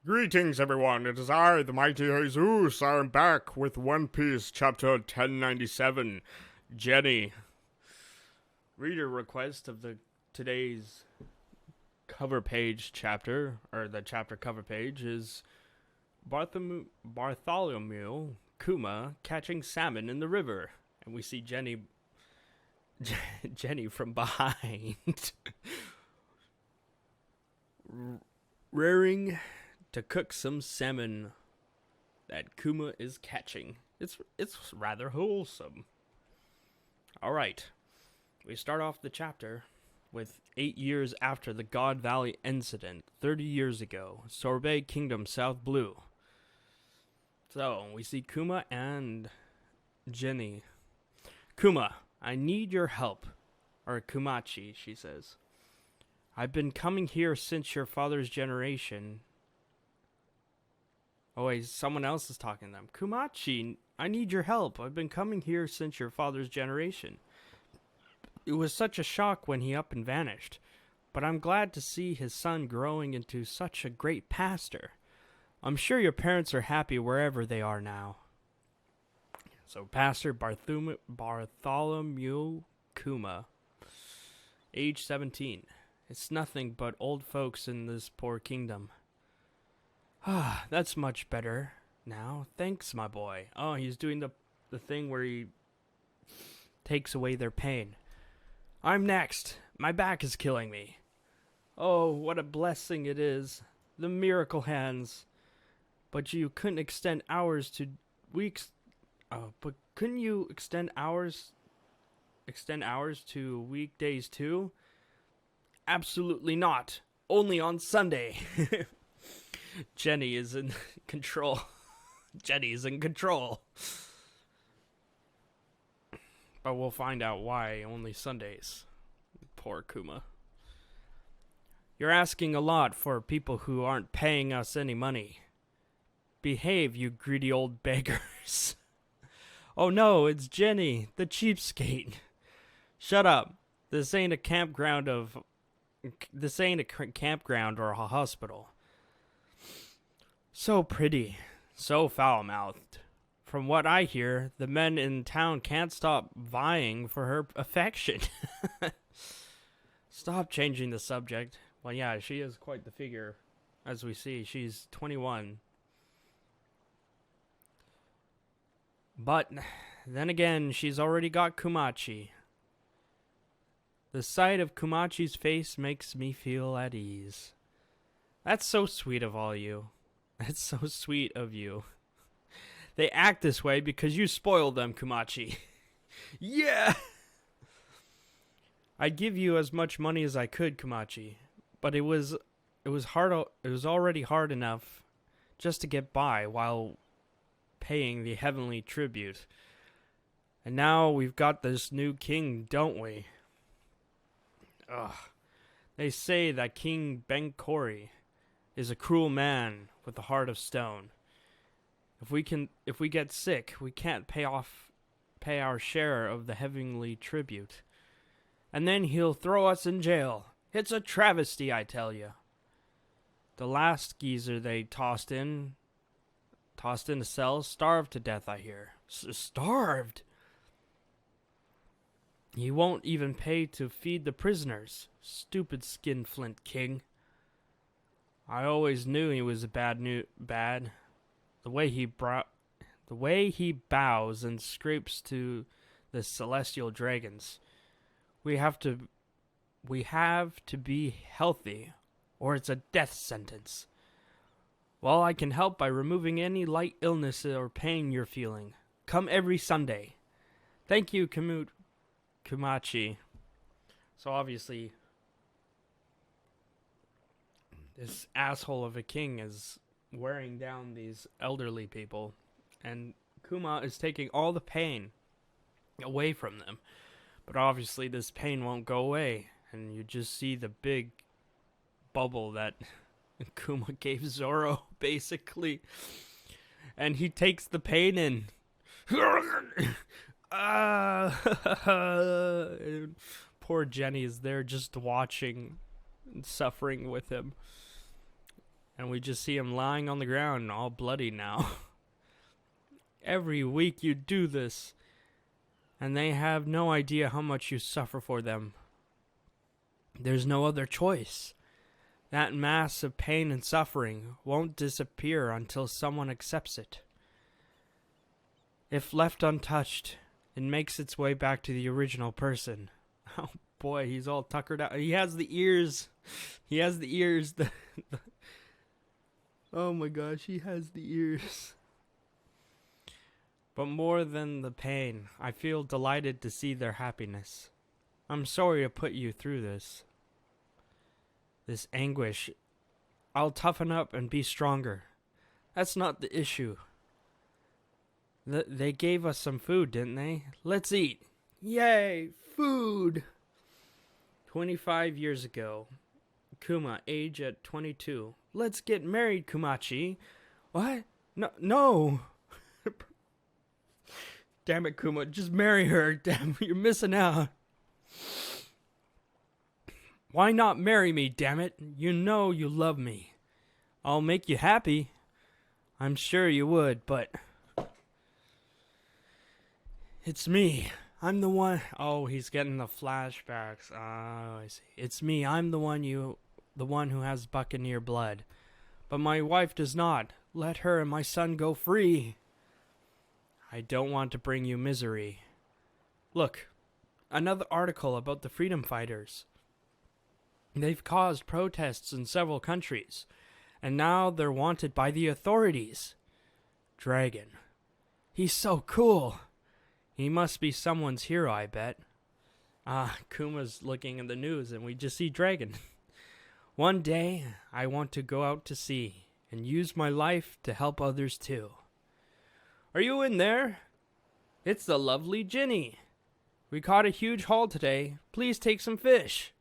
Greetings, everyone. It is I, the mighty Haysoos. I am back with One Piece, chapter 1097. Jenny. Reader request of the today's cover page chapter, or the chapter cover page, is Bartholomew Kuma catching salmon in the river. And we see Jenny from behind. Rearing to cook some salmon that Kuma is catching. It's rather wholesome. Alright, we start off the chapter with 8 years after the God Valley incident, 30 years ago, Sorbet Kingdom, South Blue. So, we see Kuma and Jenny. Kuma, I need your help. Or Kumachi, she says. I've been coming here since your father's generation. Oh wait, someone else is talking to them. Kumachi, I need your help. I've been coming here since your father's generation. It was such a shock when he up and vanished. But I'm glad to see his son growing into such a great pastor. I'm sure your parents are happy wherever they are now. So Pastor Bartholomew Kuma, age 17. It's nothing but old folks in this poor kingdom. Ah, that's much better now. Thanks, my boy. Oh, he's doing the thing where he takes away their pain. I'm next. My back is killing me. Oh, what a blessing it is. The miracle hands. But you couldn't extend hours to weeks. Oh, but couldn't you extend hours to weekdays too? Absolutely not. Only on Sunday. Jenny is in control. Jenny's in control. But we'll find out why only Sundays. Poor Kuma. You're asking a lot for people who aren't paying us any money. Behave, you greedy old beggars. Oh no, it's Jenny, the cheapskate. Shut up. This ain't a campground or a hospital. So pretty, so foul-mouthed. From what I hear, the men in town can't stop vying for her affection. Stop changing the subject. Well, yeah, she is quite the figure, as we see. She's 21. But then again, she's already got Kumachi. The sight of Kumachi's face makes me feel at ease. That's so sweet of all you. That's so sweet of you. They act this way because you spoiled them, Kumachi. Yeah! I'd give you as much money as I could, Kumachi, but it was already hard enough just to get by while paying the heavenly tribute. And now we've got this new king, don't we? Ugh. They say that King Benkori is a cruel man with a heart of stone. If we get sick, we can't pay our share of the heavenly tribute. And then he'll throw us in jail. It's a travesty, I tell you. The last geezer they tossed in a cell, starved to death, I hear. Starved? He won't even pay to feed the prisoners. Stupid skinflint king. I always knew he was bad. The way he bows and scrapes to the celestial dragons. We have to be healthy, or it's a death sentence. Well, I can help by removing any light illness or pain you're feeling. Come every Sunday. Thank you, Kumachi. So obviously, this asshole of a king is wearing down these elderly people, and Kuma is taking all the pain away from them. But obviously this pain won't go away, and you just see the big bubble that Kuma gave Zoro, basically. And he takes the pain in. And poor Jenny is there just watching and suffering with him. And we just see him lying on the ground, all bloody now. Every week you do this, and they have no idea how much you suffer for them. There's no other choice. That mass of pain and suffering won't disappear until someone accepts it. If left untouched, it makes its way back to the original person. Oh boy, he's all tuckered out. He has the ears. He has the ears. Oh my gosh, he has the ears. But more than the pain, I feel delighted to see their happiness. I'm sorry to put you through this anguish. I'll toughen up and be stronger. That's not the issue. They gave us some food, didn't they? Let's eat. Yay, food! 25 years ago, Kuma, age at 22. Let's get married, Kumachi. What? No. Damn it, Kuma, just marry her. Damn, you're missing out. Why not marry me, damn it? You know you love me. I'll make you happy. I'm sure you would, but it's me. I'm the one. Oh, he's getting the flashbacks. Oh, I see. It's me. I'm the one who has Buccaneer blood. But my wife does not. Let her and my son go free. I don't want to bring you misery. Look, another article about the freedom fighters. They've caused protests in several countries, and now they're wanted by the authorities. Dragon. He's so cool. He must be someone's hero, I bet. Kuma's looking in the news, and we just see Dragon. One day, I want to go out to sea and use my life to help others too. Are you in there? It's the lovely Ginny. We caught a huge haul today. Please take some fish.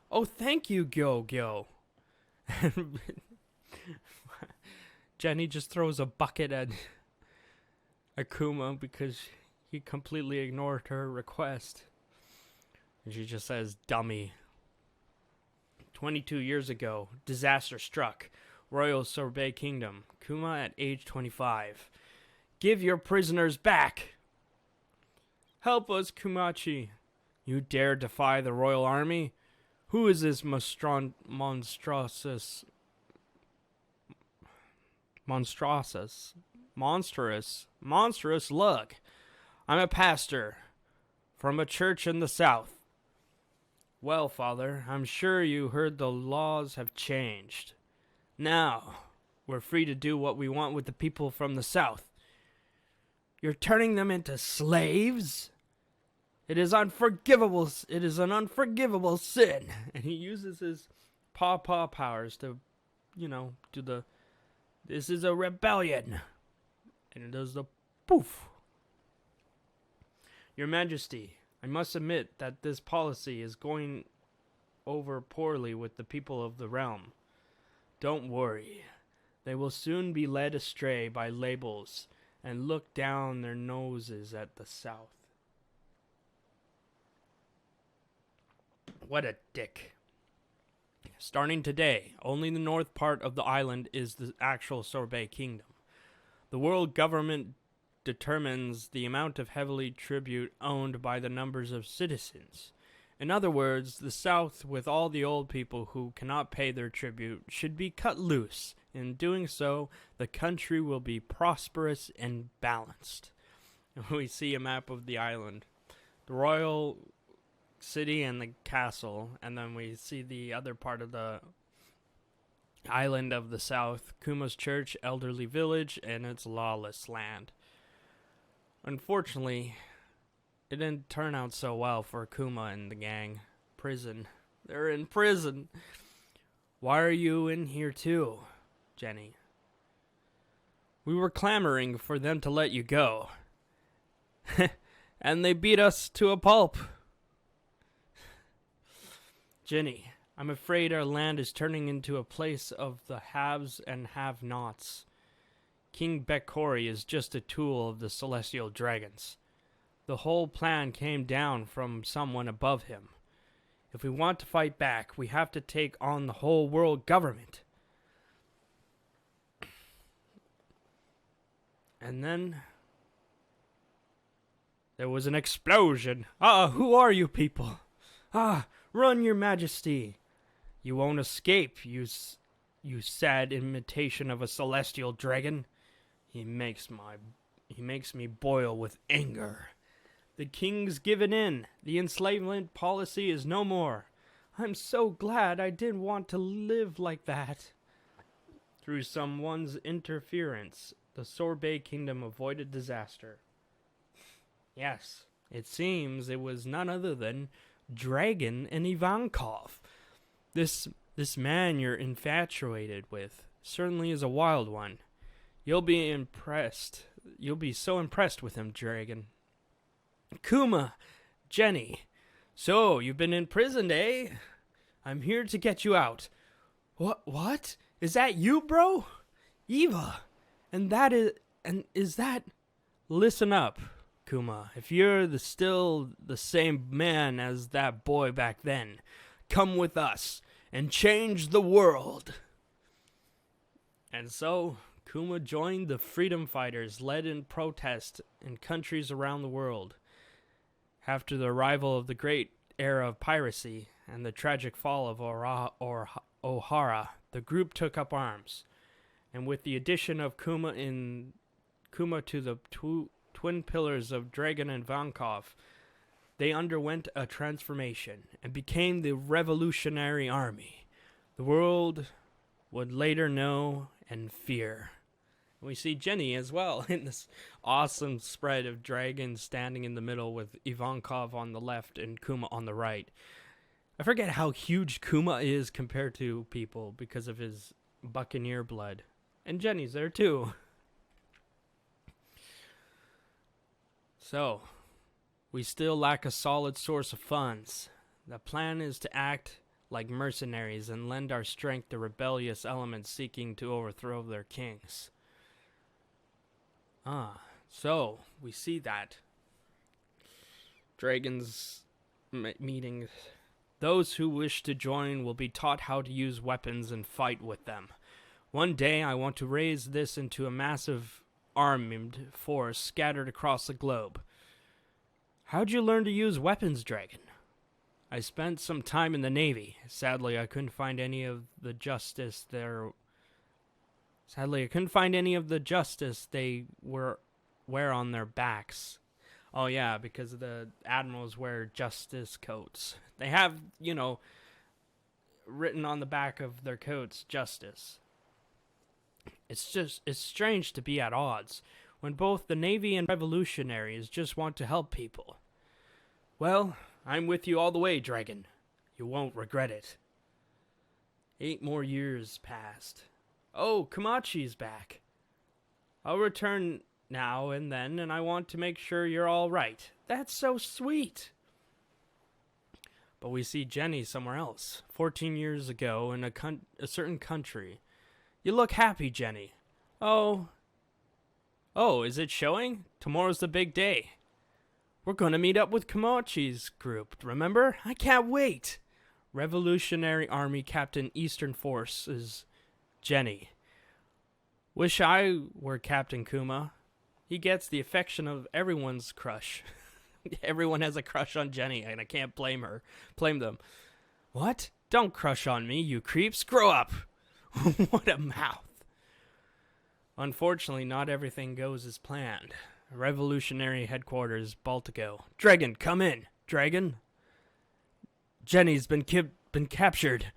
Oh, thank you, Gyo. Jenny just throws a bucket at Akuma because he completely ignored her request. And she just says, dummy. 22 years ago, disaster struck. Royal Sorbet Kingdom. Kuma at age 25. Give your prisoners back. Help us, Kumachi. You dare defy the royal army? Who is this monstrous look? I'm a pastor from a church in the south. Well, Father, I'm sure you heard the laws have changed. Now, we're free to do what we want with the people from the south. You're turning them into slaves? It is unforgivable. It is an unforgivable sin. And he uses his paw powers to, do the, this is a rebellion. And it does the poof. Your Majesty, I must admit that this policy is going over poorly with the people of the realm. Don't worry. They will soon be led astray by labels and look down their noses at the south. What a dick. Starting today, only the north part of the island is the actual Sorbet Kingdom. The world government determines the amount of heavily tribute owned by the numbers of citizens. In other words, the South, with all the old people who cannot pay their tribute, should be cut loose. In doing so, the country will be prosperous and balanced. And we see a map of the island. The royal city and the castle, and then we see the other part of the island of the south, Kuma's church, elderly village, and its lawless land. Unfortunately, it didn't turn out so well for Kuma and the gang. Prison. They're in prison. Why are you in here too, Jenny? We were clamoring for them to let you go. And they beat us to a pulp. Jenny, I'm afraid our land is turning into a place of the haves and have-nots. King Bekori is just a tool of the celestial dragons. The whole plan came down from someone above him. If we want to fight back, we have to take on the whole world government. And then there was an explosion. Who are you people? Run, your majesty. You won't escape, you sad imitation of a celestial dragon. He makes me boil with anger. The king's given in. The enslavement policy is no more. I'm so glad. I didn't want to live like that. Through someone's interference, the Sorbet Kingdom avoided disaster. Yes, it seems it was none other than Dragon and Ivankov. This man you're infatuated with certainly is a wild one. You'll be impressed. You'll be so impressed with him, Dragon. Kuma, Jenny. So, you've been imprisoned, eh? I'm here to get you out. What? Is that you, bro? Eva. Is that... Listen up, Kuma. If you're still the same man as that boy back then, come with us and change the world. And so, Kuma joined the freedom fighters led in protest in countries around the world. After the arrival of the great era of piracy and the tragic fall of Ohara, the group took up arms. And with the addition of Kuma to the twin pillars of Dragon and Vankov, they underwent a transformation and became the Revolutionary Army. The world would later know and fear. We see Jenny as well in this awesome spread of dragons standing in the middle with Ivankov on the left and Kuma on the right. I forget how huge Kuma is compared to people because of his buccaneer blood. And Jenny's there too. So, we still lack a solid source of funds. The plan is to act like mercenaries and lend our strength to rebellious elements seeking to overthrow their kings. So we see that. Dragons meeting. Those who wish to join will be taught how to use weapons and fight with them. One day I want to raise this into a massive armed force scattered across the globe. How'd you learn to use weapons, Dragon? I spent some time in the Navy. Sadly, I couldn't find any of the justice they wear on their backs. Oh yeah, because the admirals wear justice coats. They have, written on the back of their coats, justice. It's strange to be at odds when both the Navy and revolutionaries just want to help people. Well, I'm with you all the way, Dragon. You won't regret it. 8 more years passed. Oh, Komachi's back. I'll return now and then, and I want to make sure you're all right. That's so sweet. But we see Jenny somewhere else, 14 years ago in a certain country. You look happy, Jenny. Oh, is it showing? Tomorrow's the big day. We're going to meet up with Komachi's group, remember? I can't wait. Revolutionary Army Captain Eastern Forces, Jenny. Wish I were Captain Kuma. He gets the affection of everyone's crush. Everyone has a crush on Jenny, and I can't blame them. What? Don't crush on me, you creeps. Grow up. What a mouth. Unfortunately, not everything goes as planned. Revolutionary Headquarters, Baltico. Dragon, come in. Dragon? Jenny's been captured.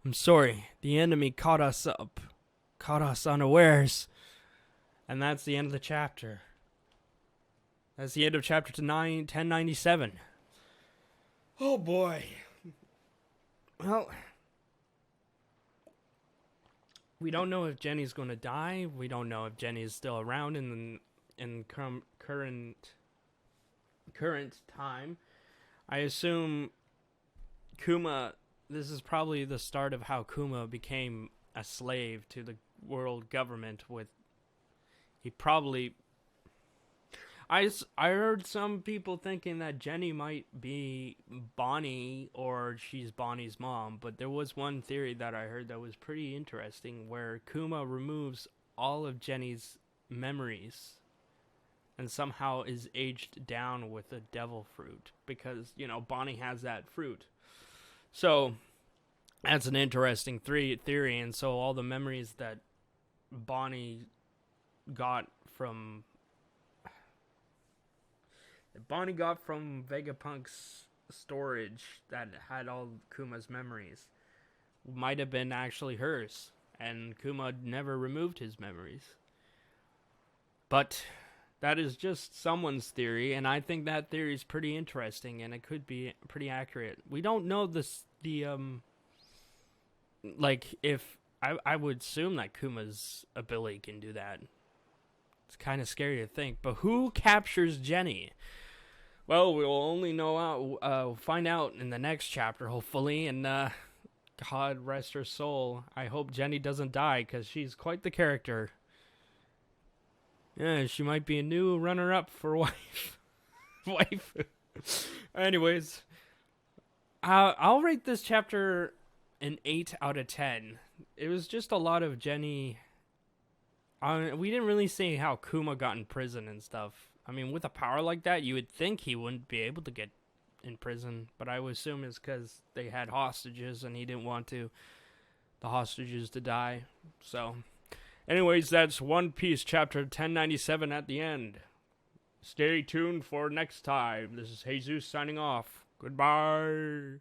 I'm sorry. The enemy caught us unawares. And that's the end of the chapter. That's the end of chapter 1097. Oh boy. Well, we don't know if Jenny's going to die. We don't know if Jenny is still around in current time. I assume Kuma, this is probably the start of how Kuma became a slave to the world government. I heard some people thinking that Jenny might be Bonnie or she's Bonnie's mom, but there was one theory that I heard that was pretty interesting where Kuma removes all of Jenny's memories and somehow is aged down with a devil fruit because, Bonnie has that fruit. So that's an interesting theory. And so all the memories that Bonnie got from Vegapunk's storage that had all Kuma's memories might have been actually hers, and Kuma never removed his memories. But that is just someone's theory, and I think that theory is pretty interesting, and it could be pretty accurate. We don't know if I would assume that Kuma's ability can do that. It's kind of scary to think, but who captures Jenny? Well, we'll only find out in the next chapter, hopefully, and God rest her soul. I hope Jenny doesn't die, because she's quite the character. Yeah, she might be a new runner-up for wife. Anyways, I'll rate this chapter an 8 out of 10. It was just a lot of Jenny. We didn't really see how Kuma got in prison and stuff. I mean, with a power like that, you would think he wouldn't be able to get in prison, but I would assume it's because they had hostages and he didn't want the hostages to die. So, anyways, that's One Piece chapter 1097 at the end. Stay tuned for next time. This is Haysoos signing off. Goodbye.